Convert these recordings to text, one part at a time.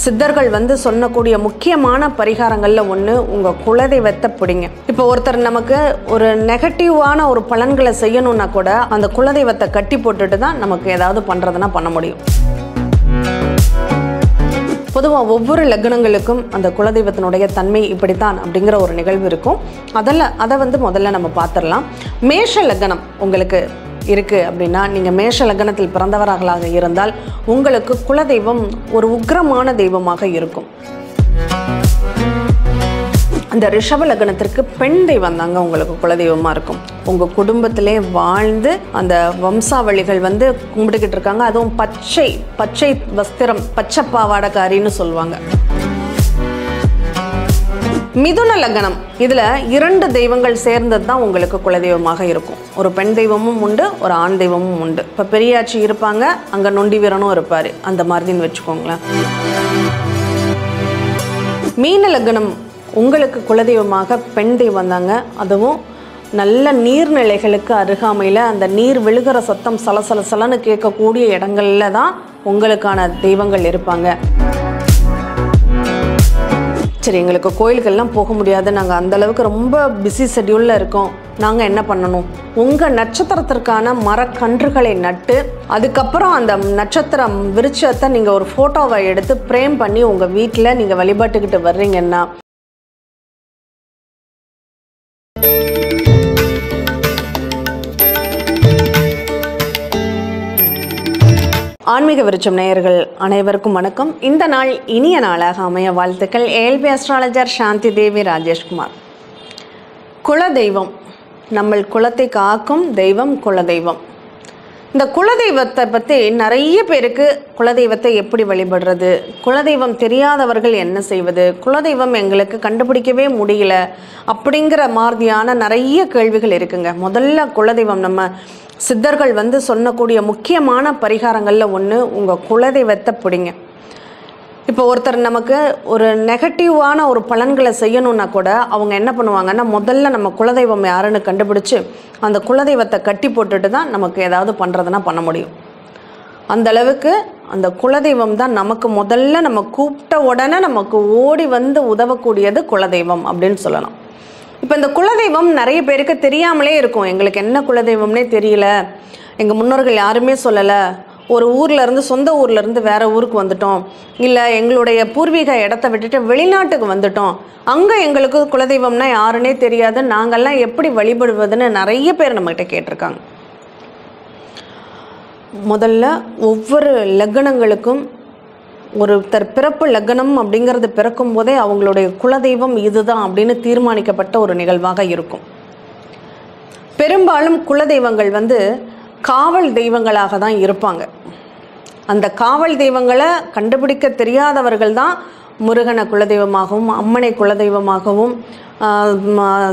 சித்தர்கள் வந்து சொல்லக்கூடிய முக்கியமான பரிகாரங்கள்ல ஒன்று உங்கள் குலதெய்வத்தை பிடிங்க. இப்போ ஒருத்தர் நமக்கு ஒரு நெகட்டிவான ஒரு பலன்களை செய்யணும்னா கூட அந்த குலதெய்வத்தை கட்டி போட்டுட்டு தான் நமக்கு ஏதாவது பண்ணுறதுனா பண்ண முடியும். பொதுவாக ஒவ்வொரு லக்னங்களுக்கும் அந்த குலதெய்வத்தினுடைய தன்மை இப்படித்தான் அப்படிங்கிற ஒரு நிகழ்வு இருக்கும். அதை வந்து முதல்ல நம்ம பார்த்துடலாம். மேஷ லக்னம் உங்களுக்கு இருக்குது அப்படின்னா, நீங்கள் மேஷ லக்னத்தில் பிறந்தவர்களாக இருந்தால் உங்களுக்கு குலதெய்வம் ஒரு உக்கிரமான தெய்வமாக இருக்கும். அந்த ரிஷப லக்னத்திற்கு பெண் தெய்வம் தாங்க உங்களுக்கு குலதெய்வமாக இருக்கும். உங்கள் குடும்பத்திலே வாழ்ந்து அந்த வம்சாவளிகள் வந்து கும்பிட்டுக்கிட்டு இருக்காங்க. அதுவும் பச்சை வஸ்திரம், பச்சை பாவாடக்காரின்னு சொல்லுவாங்க. மிதுன லக்னம், இதில் 2 தெய்வங்கள் சேர்ந்தது தான் உங்களுக்கு குலதெய்வமாக இருக்கும். ஒரு பெண் தெய்வமும் உண்டு, ஒரு ஆண் தெய்வமும் உண்டு. இப்போ பெரியாச்சி இருப்பாங்க, அங்கே நொண்டி வீரனும் இருப்பார், அந்த மாதிரின்னு வச்சுக்கோங்களேன். மீன லக்னம் உங்களுக்கு குலதெய்வமாக பெண் தெய்வம் தாங்க. அதுவும் நல்ல நீர்நிலைகளுக்கு அருகாமையில் அந்த நீர் விழுகிற சத்தம் சலசலன்னு கேட்கக்கூடிய இடங்கள்ல தான் உங்களுக்கான தெய்வங்கள் இருப்பாங்க. சரி, எங்களுக்கு கோயிலுக்கெல்லாம் போக முடியாது, நாங்கள் அந்தளவுக்கு ரொம்ப பிஸி ஷெட்யூலில் இருக்கோம், நாங்கள் என்ன பண்ணணும்? உங்கள் நட்சத்திரத்திற்கான மரக்கன்றுகளை நட்டு அதுக்கப்புறம் அந்த நட்சத்திரம் விருட்சத்தை நீங்கள் ஒரு ஃபோட்டோவை எடுத்து பிரேம் பண்ணி உங்கள் வீட்டில் நீங்கள் வழிபாட்டுக்கிட்டு வர்றீங்கன்னா ஆன்மீக விருட்சம் நேயர்கள் அனைவருக்கும் வணக்கம். இந்த நாள் இனிய நாளாக அமைய வாழ்த்துக்கள். ஏஎல்பி அஸ்ட்ராலஜர் சாந்தி தேவி ராஜேஷ்குமார். குலதெய்வம், நம்ம குலத்தை காக்கும் தெய்வம் குலதெய்வம். இந்த குலதெய்வத்தை பற்றி நிறைய பேருக்கு குலதெய்வத்தை எப்படி வழிபடுறது, குலதெய்வம் தெரியாதவர்கள் என்ன செய்வது, குலதெய்வம் எங்களுக்கு கண்டுபிடிக்கவே முடியல அப்படிங்கிற மாதிரியான நிறைய கேள்விகள் இருக்குங்க. முதல்ல குலதெய்வம் நம்ம சித்தர்கள் வந்து சொல்லக்கூடிய முக்கியமான பரிகாரங்களில் ஒன்று உங்கள் குலதெய்வத்தை பிடிங்க. இப்போ ஒருத்தர் நமக்கு ஒரு நெகட்டிவான ஒரு பலன்களை செய்யணும்னா கூட அவங்க என்ன பண்ணுவாங்கன்னா, முதல்ல நம்ம குலதெய்வம் யாருன்னு கண்டுபிடிச்சி அந்த குலதெய்வத்தை கட்டி போட்டுட்டு தான் நமக்கு ஏதாவது பண்ணுறதுனா பண்ண முடியும். அந்த அளவுக்கு அந்த குலதெய்வம் தான் நமக்கு முதல்ல நம்ம கூப்பிட்ட உடனே நமக்கு ஓடி வந்து உதவக்கூடியது குலதெய்வம் அப்படின்னு சொல்லலாம். இப்போ இந்த குலதெய்வம் நிறைய பேருக்கு தெரியாமலே இருக்கும். எங்களுக்கு என்ன குலதெய்வம்னே தெரியல, எங்கள் முன்னோர்கள் யாருமே சொல்லலை, ஒரு ஊர்லேருந்து சொந்த ஊர்லேருந்து வேறு ஊருக்கு வந்துட்டோம், இல்லை எங்களுடைய பூர்வீக இடத்த விட்டுட்டு வெளிநாட்டுக்கு வந்துட்டோம், அங்கே எங்களுக்கு குலதெய்வம்னா யாருன்னே தெரியாது, நாங்கள்லாம் எப்படி வழிபடுவதுன்னு நிறைய பேர் நம்மகிட்ட கேட்டிருக்காங்க. முதல்ல ஒவ்வொரு லக்னங்களுக்கும் ஒருத்தர் பிறப்பு லக்னம் அப்படிங்கிறது பிறக்கும் போதே அவங்களுடைய குலதெய்வம் இதுதான் அப்படின்னு தீர்மானிக்கப்பட்ட ஒரு நிகழ்வாக இருக்கும். பெரும்பாலும் குலதெய்வங்கள் வந்து காவல் தெய்வங்களாக தான் இருப்பாங்க. அந்த காவல் தெய்வங்களை கண்டுபிடிக்க தெரியாதவர்கள் தான் முருகனை குலதெய்வமாகவும், அம்மனை குலதெய்வமாகவும்,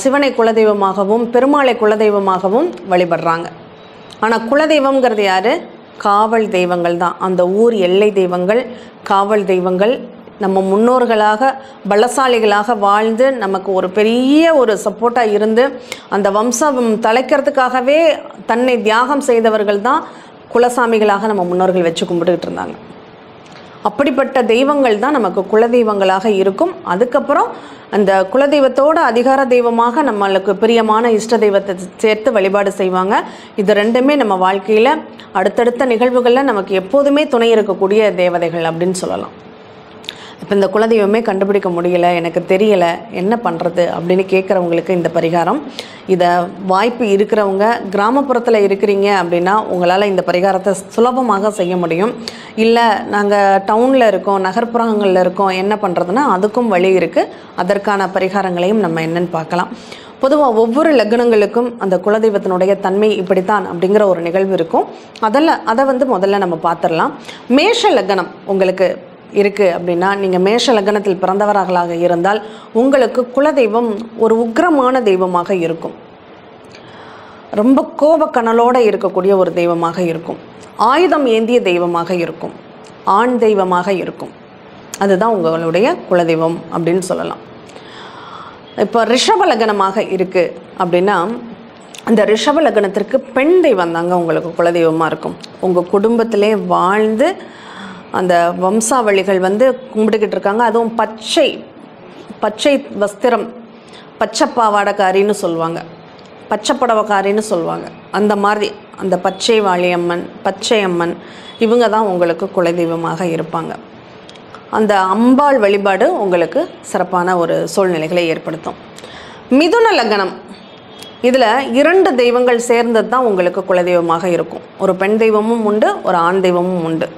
சிவனை குலதெய்வமாகவும், பெருமாளை குலதெய்வமாகவும் வழிபடுறாங்க. ஆனால் குலதெய்வம்ங்கிறது யார்? காவல் தெய்வங்கள் தான். அந்த ஊர் எல்லை தெய்வங்கள், காவல் தெய்வங்கள் நம்ம முன்னோர்களாக பலசாலிகளாக வாழ்ந்து நமக்கு ஒரு பெரிய ஒரு சப்போர்ட்டாக இருந்து அந்த வம்சம் தலைக்கிறதுக்காகவே தன்னை தியாகம் செய்தவர்கள் தான் குலசாமிகளாக நம்ம முன்னோர்கள் வச்சு கும்பிட்டுக்கிட்டு இருந்தாங்க. அப்படிப்பட்ட தெய்வங்கள் தான் நமக்கு குலதெய்வங்களாக இருக்கும். அதுக்கப்புறம் அந்த குலதெய்வத்தோட அதிகார தெய்வமாக நம்மளுக்கு பிரியமான இஷ்ட தெய்வத்தை சேர்த்து வழிபாடு செய்வாங்க. இது ரெண்டுமே நம்ம வாழ்க்கையில் அடுத்தடுத்த நிகழ்வுகளில் நமக்கு எப்போதுமே துணை இருக்கக்கூடிய தேவதைகள் அப்படின்னு சொல்லலாம். இப்போ இந்த குலதெய்வமே கண்டுபிடிக்க முடியலை, எனக்கு தெரியலை, என்ன பண்ணுறது அப்படின்னு கேட்குறவங்களுக்கு இந்த பரிகாரம். இதை வாய்ப்பு இருக்கிறவங்க கிராமப்புறத்தில் இருக்கிறீங்க அப்படின்னா உங்களால் இந்த பரிகாரத்தை சுலபமாக செய்ய முடியும். இல்லை நாங்கள் டவுனில் இருக்கோம், நகர்ப்புறங்களில் இருக்கோம், என்ன பண்ணுறதுன்னா அதுக்கும் வழி இருக்குது. அதற்கான பரிகாரங்களையும் நம்ம என்னென்னு பார்க்கலாம். பொதுவாக ஒவ்வொரு லக்னங்களுக்கும் அந்த குலதெய்வத்தினுடைய தன்மை இப்படித்தான் அப்படிங்கிற ஒரு நிகழ்வு இருக்கும். அதை வந்து முதல்ல நம்ம பார்த்துடலாம். மேஷ லக்னம் உங்களுக்கு இருக்குது அப்படின்னா, நீங்கள் மேஷ லக்னத்தில் பிறந்தவர்களாக இருந்தால் உங்களுக்கு குலதெய்வம் ஒரு உக்கிரமான தெய்வமாக இருக்கும். ரொம்ப கோபக்கனலோடு இருக்கக்கூடிய ஒரு தெய்வமாக இருக்கும். ஆயுதம் ஏந்திய தெய்வமாக இருக்கும். ஆண் தெய்வமாக இருக்கும். அதுதான் உங்களுடைய குலதெய்வம் அப்படின்னு சொல்லலாம். இப்போ ரிஷப லக்னமாக இருக்குது அப்படின்னா, அந்த ரிஷப லக்னத்திற்கு பெண் தெய்வம் தாங்க உங்களுக்கு குலதெய்வமாக இருக்கும். உங்கள் குடும்பத்திலே வாழ்ந்து அந்த வம்சாவளிகள் வந்து கும்பிட்டுக்கிட்டு இருக்காங்க. அதுவும் பச்சை வஸ்திரம், பச்சை பாவாடைக்காரின்னு சொல்லுவாங்க, பச்சை புடவைக்காரின்னு சொல்லுவாங்க. அந்த மாதிரி அந்த பச்சை வாழியம்மன், பச்சை அம்மன் இவங்க தான் உங்களுக்கு குலதெய்வமாக இருப்பாங்க. அந்த அம்பாள் வழிபாடு உங்களுக்கு சிறப்பான ஒரு சூழ்நிலைகளை ஏற்படுத்தும். மிதுன லக்னம், இதில் 2 தெய்வங்கள் சேர்ந்தது தான் உங்களுக்கு குலதெய்வமாக இருக்கும். ஒரு பெண் தெய்வமும் உண்டு, ஒரு ஆண் தெய்வமும் உண்டு.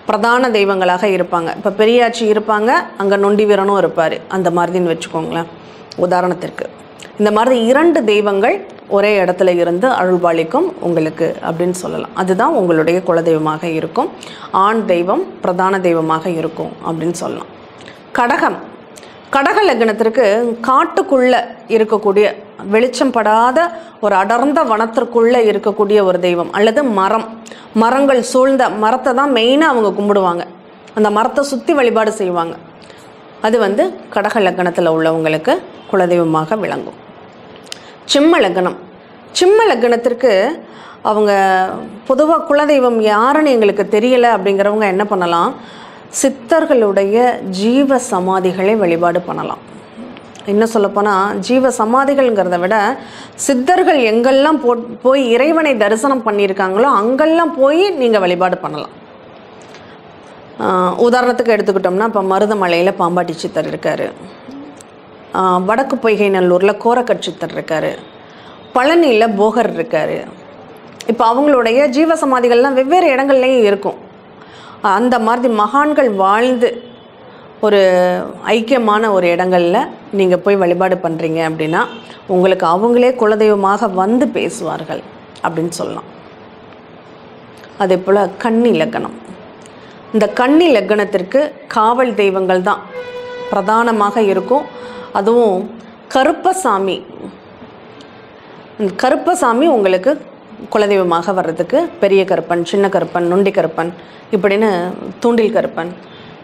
பிரதான தெய்வங்களாக இருப்பாங்க. இப்போ பெரியாச்சி இருப்பாங்க, அங்கே நொண்டி வீரனும் இருப்பார், அந்த மாதிரின்னு வச்சுக்கோங்களேன் உதாரணத்திற்கு. இந்த மாதிரி 2 தெய்வங்கள் ஒரே இடத்துல இருந்து அருள்பாலிக்கும் உங்களுக்கு அப்படின்னு சொல்லலாம். அதுதான் உங்களுடைய குலதெய்வமாக இருக்கும். ஆண் தெய்வம் பிரதான தெய்வமாக இருக்கும் அப்படின்னு சொல்லலாம். கடக லக்னத்திற்கு காட்டுக்குள்ளே இருக்கக்கூடிய, வெளிச்சம் படாத ஒரு அடர்ந்த வனத்திற்குள்ளே இருக்கக்கூடிய ஒரு தெய்வம் அல்லது மரங்கள் சூழ்ந்த மரத்தை தான் மெயினாக அவங்க கும்பிடுவாங்க. அந்த மரத்தை சுற்றி வழிபாடு செய்வாங்க. அது வந்து கடக லக்னத்தில் உள்ளவங்களுக்கு குலதெய்வமாக விளங்கும். சிம்ம லக்னத்திற்கு அவங்க பொதுவாக குலதெய்வம் யாருன்னு எங்களுக்கு தெரியலை அப்படிங்கிறவங்க என்ன பண்ணலாம், சித்தர்களுடைய ஜீவ சமாதிகளை வழிபாடு பண்ணலாம். என்ன சொல்லப்போனால் ஜீவ சமாதிகள்ங்கிறத விட சித்தர்கள் எங்கெல்லாம் போய் இறைவனை தரிசனம் பண்ணியிருக்காங்களோ அங்கெல்லாம் போய் நீங்கள் வழிபாடு பண்ணலாம். உதாரணத்துக்கு எடுத்துக்கிட்டோம்னா இப்போ மருதமலையில் பாம்பாட்டி சித்தர் இருக்கார், வடக்கு பொய்கை நல்லூரில் கோரக்கட் சித்தர் இருக்கார், பழனியில் போகர் இருக்கார். இப்போ அவங்களுடைய ஜீவ சமாதிகள்லாம் வெவ்வேறு இடங்கள்லேயும் இருக்கும். அந்த மாதிரி மகான்கள் வாழ்ந்து ஒரு ஐக்கியமான ஒரு இடங்களில் நீங்கள் போய் வழிபாடு பண்ணுறீங்க அப்படின்னா உங்களுக்கு அவங்களே குலதெய்வமாக வந்து பேசுவார்கள் அப்படின்னு சொல்லலாம். அதே போல் கன்னி லக்னம், இந்த கன்னி லக்னத்திற்கு காவல் தெய்வங்கள் தான் பிரதானமாக இருக்கும். அதுவும் கருப்பசாமி உங்களுக்கு குலதெய்வமாக வர்றதுக்கு பெரிய கருப்பன், சின்ன கருப்பன், நொண்டி கருப்பன் இப்படின்னு தூண்டில் கருப்பன்,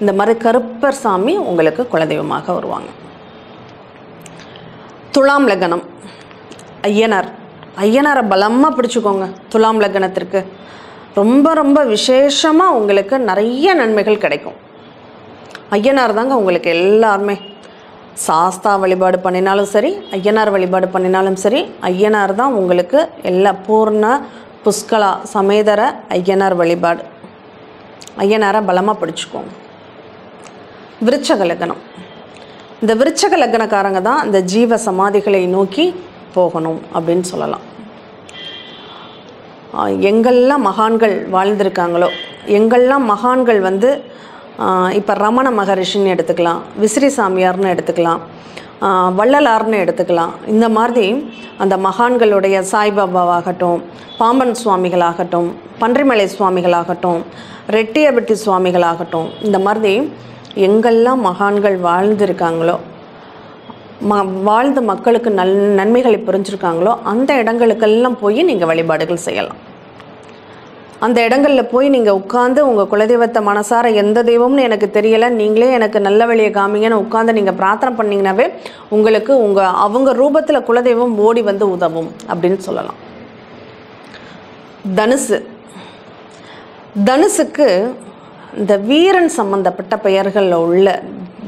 இந்த மாதிரி கருப்பர் சாமி உங்களுக்கு குலதெய்வமாக வருவாங்க. துலாம் லக்னம், ஐயனாரை பலமாக பிடிச்சிக்கோங்க. துலாம் லக்னத்திற்கு ரொம்ப ரொம்ப விசேஷமாக உங்களுக்கு நிறைய நன்மைகள் கிடைக்கும். ஐயனார் தாங்க உங்களுக்கு எல்லாருமே. சாஸ்தா வழிபாடு பண்ணினாலும் சரி, ஐயனார் வழிபாடு பண்ணினாலும் சரி, ஐயனார் தான் உங்களுக்கு எல்லா பூர்ண புஷ்கலா சமேதர ஐயனார் வழிபாடு. ஐயனாரை பலமாக பிடிச்சிக்கோங்க. விருச்சக லக்னம், இந்த விருச்சக லக்னக்காரங்க தான் இந்த ஜீவ சமாதிகளை நோக்கி போகணும் அப்படின்னு சொல்லலாம். எங்கெல்லாம் மகான்கள் வாழ்ந்திருக்காங்களோ, எங்கெல்லாம் மகான்கள் வந்து இப்போ ரமண மகரிஷின்னு எடுத்துக்கலாம், விசிறி சாமியார்னு எடுத்துக்கலாம், வள்ளலார்னு எடுத்துக்கலாம். இந்த மாதிரி அந்த மகான்களுடைய சாய்பாபாவாகட்டும், பாம்பன் சுவாமிகளாகட்டும், பன்றிமலை சுவாமிகளாகட்டும், ரெட்டியபட்டி சுவாமிகளாகட்டும், இந்த மாதிரி எங்கெல்லாம் மகான்கள் வாழ்ந்திருக்காங்களோ, வாழ்ந்த மக்களுக்கு நன்மைகளை புரிஞ்சிருக்காங்களோ அந்த இடங்களுக்கெல்லாம் போய் நீங்கள் வழிபாடுகள் செய்யலாம். அந்த இடங்களில் போய் நீங்கள் உட்காந்து உங்கள் குலதெய்வத்தை மனசார எந்த தெய்வம்னு எனக்கு தெரியலை, நீங்களே எனக்கு நல்ல வழியை காமிங்கன்னு உட்காந்து நீங்கள் பிரார்த்தனை பண்ணிங்கனாவே உங்களுக்கு அவங்க ரூபத்தில் குலதெய்வம் ஓடி வந்து உதவும் அப்படின்னு சொல்லலாம். தனுசுக்கு இந்த வீரன் சம்பந்தப்பட்ட பெயர்களில் உள்ள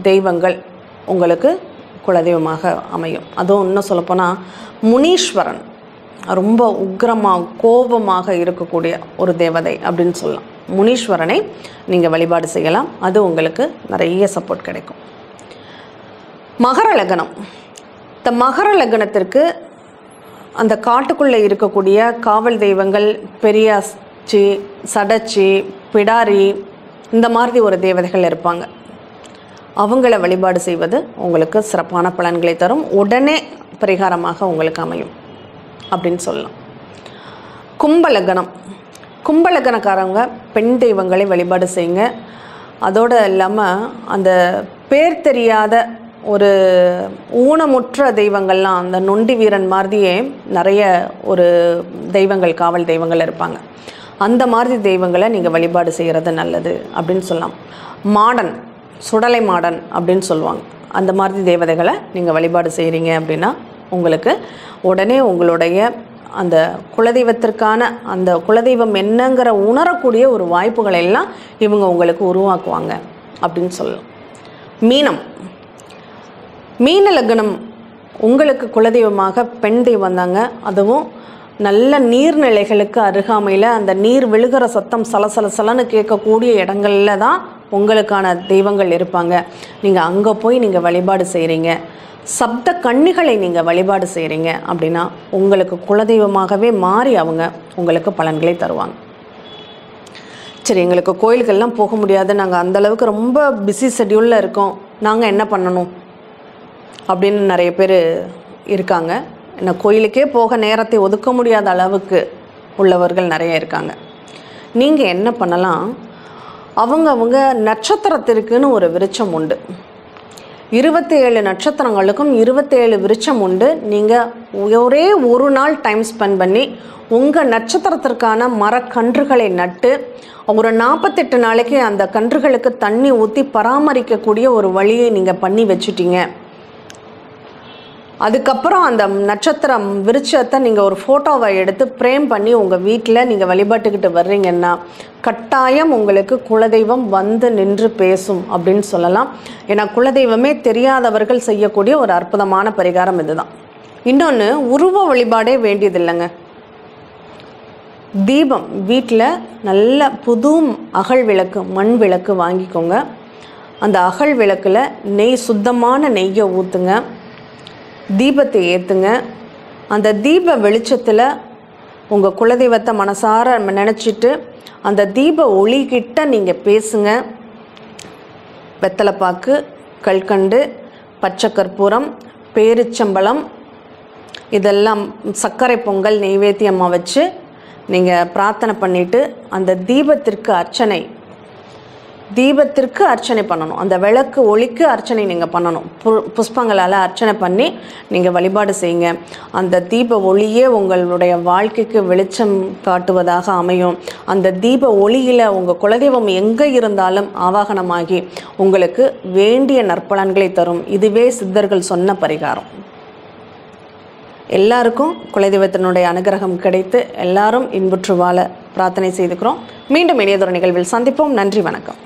தெய்வங்கள் உங்களுக்கு குலதெய்வமாக அமையும். அதுவும் இன்னும் சொல்லப்போனால் முனீஸ்வரன் ரொம்ப உக்கிரமாக கோபமாக இருக்கக்கூடிய ஒரு தேவதை அப்படின்னு சொல்லலாம். முனீஸ்வரனை நீங்கள் வழிபாடு செய்யலாம். அது உங்களுக்கு நிறைய சப்போர்ட் கிடைக்கும். மகர லக்னம், இந்த மகர லக்னத்திற்கு அந்த காட்டுக்குள்ளே இருக்கக்கூடிய காவல் தெய்வங்கள் பெரியாச்சி, சடச்சி, பிடாரி இந்த மாதிரி ஒரு தேவதைகள் இருப்பாங்க. அவங்கள வழிபாடு செய்வது உங்களுக்கு சிறப்பான பலன்களை தரும், உடனே பரிகாரமாக உங்களுக்கு அமையும் அப்படின்னு சொல்லலாம். கும்பலக்னக்காரங்க பெண் தெய்வங்களை வழிபாடு செய்யுங்க. அதோடு இல்லாமல் அந்த பேர் தெரியாத ஒரு ஊனமுற்ற தெய்வங்கள்லாம், அந்த நொண்டி வீரன் மாதிரியே நிறைய ஒரு தெய்வங்கள், காவல் தெய்வங்கள் இருப்பாங்க. அந்த மாதிரி தெய்வங்களை நீங்கள் வழிபாடு செய்கிறது நல்லது அப்படின்னு சொல்லலாம். மாடன், சுடலை மாடன் அப்படின்னு சொல்லுவாங்க. அந்த மாதிரி தேவதைகளை நீங்கள் வழிபாடு செய்கிறீங்க அப்படின்னா உங்களுக்கு உடனே உங்களுடைய அந்த குலதெய்வத்திற்கான அந்த குலதெய்வம் என்னங்கிற உணரக்கூடிய ஒரு வாய்ப்புகளை எல்லாம் இவங்க உங்களுக்கு உருவாக்குவாங்க அப்படின்னு சொல்லலாம். மீன லக்னம் உங்களுக்கு குலதெய்வமாக பெண் தெய்வம் தாங்க. அதுவும் நல்ல நீர்நிலைகளுக்கு அருகாமையில் அந்த நீர் விழுகிற சத்தம் சலசலன்னு கேட்கக்கூடிய இடங்களில் தான் உங்களுக்கான தெய்வங்கள் இருப்பாங்க. நீங்கள் அங்கே போய் நீங்கள் வழிபாடு செய்கிறீங்க, சப்த கன்னிகளை நீங்கள் வழிபாடு செய்கிறீங்க அப்படின்னா உங்களுக்கு குலதெய்வமாகவே மாறி அவங்க உங்களுக்கு பலன்களை தருவாங்க. சரி, எங்களுக்கு கோயில்கள்லாம் போக முடியாது, நாங்கள் அந்தளவுக்கு ரொம்ப பிஸி ஷெட்யூலில் இருக்கோம், நாங்கள் என்ன பண்ணணும் அப்படின்னு நிறைய பேர் இருக்காங்க. என்ன கோயிலுக்கே போக நேரத்தை ஒதுக்க முடியாத அளவுக்கு உள்ளவர்கள் நிறைய இருக்காங்க. நீங்கள் என்ன பண்ணலாம், அவங்க நட்சத்திரத்திற்குன்னு ஒரு விருட்சம் உண்டு. 27 நட்சத்திரங்களுக்கும் 27 விருட்சம் உண்டு. நீங்கள் ஒரே ஒரு நாள் டைம் ஸ்பெண்ட் பண்ணி உங்கள் நட்சத்திரத்திற்கான மரக்கன்றுகளை நட்டு ஒரு 48 நாளைக்கு அந்த கன்றுகளுக்கு தண்ணி ஊற்றி பராமரிக்கக்கூடிய ஒரு வழியை நீங்கள் பண்ணி வச்சுட்டீங்க. அதுக்கப்புறம் அந்த நட்சத்திரம் விருட்சத்தை நீங்கள் ஒரு ஃபோட்டோவை எடுத்து ஃப்ரேம் பண்ணி உங்கள் வீட்டில் நீங்கள் வழிபாட்டுக்கிட்டு வர்றீங்கன்னா கட்டாயம் உங்களுக்கு குலதெய்வம் வந்து நின்று பேசும் அப்படின்னு சொல்லலாம். ஏன்னா குலதெய்வமே தெரியாதவர்கள் செய்யக்கூடிய ஒரு அற்புதமான பரிகாரம் இதுதான். இன்னொன்று, உருவ வழிபாடே வேண்டியதில்லைங்க. தீபம் வீட்டில் நல்ல புது அகல் விளக்கு, மண் விளக்கு வாங்கிக்கோங்க. அந்த அகல் விளக்கில் சுத்தமான நெய்யை ஊற்றுங்க, தீபத்தை ஏற்றுங்க. அந்த தீப வெளிச்சத்தில் உங்கள் குலதெய்வத்தை மனசார நினச்சிட்டு அந்த தீப ஒளிகிட்ட நீங்கள் பேசுங்க. வெத்தலைப்பாக்கு, கல்கண்டு, பச்சை கற்பூரம், பேரிச்சம்பழம் இதெல்லாம் சர்க்கரை பொங்கல் நெய்வேத்தியமாக வச்சு நீங்கள் பிரார்த்தனை பண்ணிவிட்டு அந்த தீபத்திற்கு அர்ச்சனை பண்ணணும். அந்த விளக்கு ஒளிக்கு அர்ச்சனை நீங்கள் பண்ணணும். புஷ்பங்களால் அர்ச்சனை பண்ணி நீங்கள் வழிபாடு செய்யுங்க. அந்த தீப ஒளியே உங்களுடைய வாழ்க்கைக்கு வெளிச்சம் காட்டுவதாக அமையும். அந்த தீப ஒளியில் உங்கள் குலதெய்வம் எங்கே இருந்தாலும் ஆவாகனமாகி உங்களுக்கு வேண்டிய நற்பலன்களை தரும். இதுவே சித்தர்கள் சொன்ன பரிகாரம். எல்லாருக்கும் குலதெய்வத்தினுடைய அனுகிரகம் கிடைத்து எல்லாரும் இன்புற்று வாழ பிரார்த்தனை செய்துக்கிறோம். மீண்டும் இனியதொரு நிகழ்வில் சந்திப்போம். நன்றி, வணக்கம்.